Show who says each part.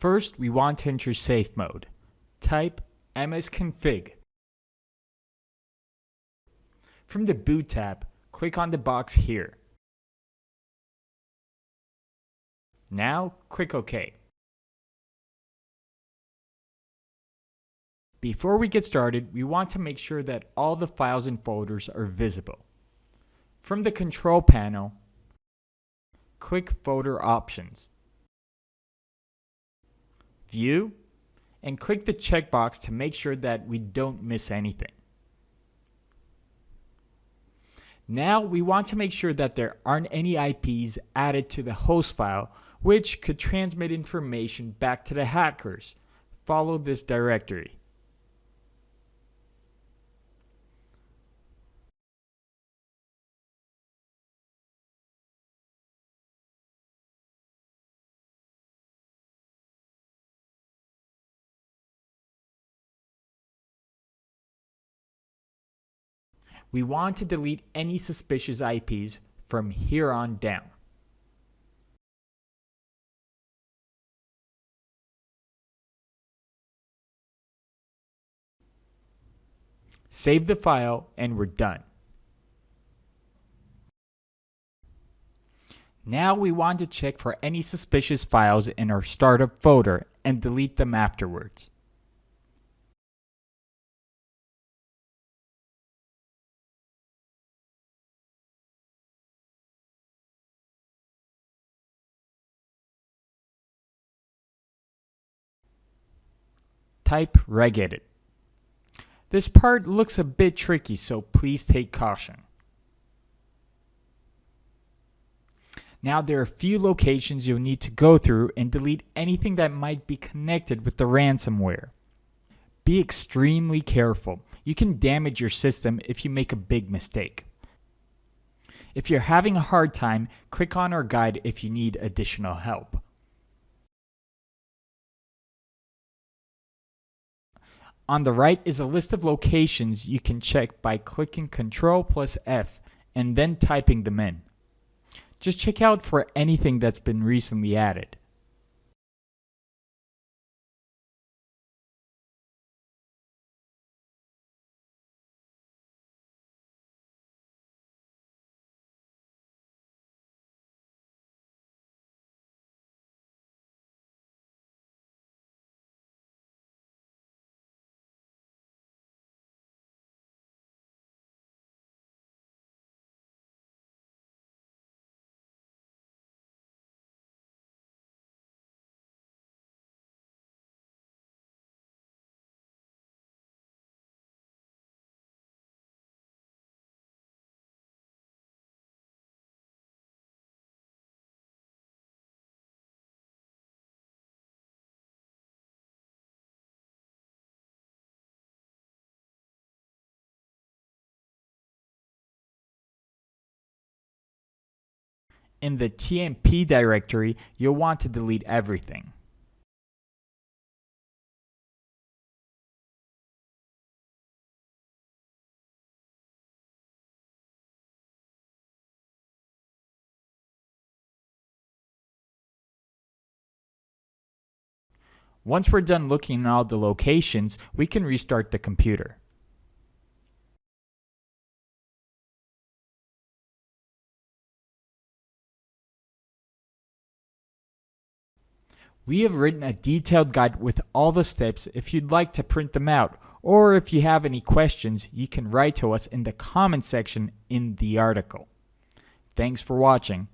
Speaker 1: First, we want to enter safe mode. Type msconfig. From the boot tab, click on the box here. Now, click OK. Before we get started, we want to make sure that all the files and folders are visible. From the control panel, click Folder Options, View, and click the checkbox to make sure that we don't miss anything. Now we want to make sure that there aren't any IPs added to the host file which could transmit information back to the hackers. Follow this directory. We want to delete any suspicious IPs from here on down. Save the file and we're done. Now we want to check for any suspicious files in our startup folder and delete them afterwards. Type regedit. This part looks a bit tricky, so please take caution. Now there are a few locations you'll need to go through and delete anything that might be connected with the ransomware. Be extremely careful. You can damage your system if you make a big mistake. If you're having a hard time, click on our guide if you need additional help. On the right is a list of locations you can check by clicking Ctrl+F and then typing them in. Just check out for anything that's been recently added. In the TMP directory, you'll want to delete everything. Once we're done looking at all the locations, we can restart the computer. We have written a detailed guide with all the steps if you'd like to print them out, or if you have any questions, you can write to us in the comment section in the article. Thanks for watching.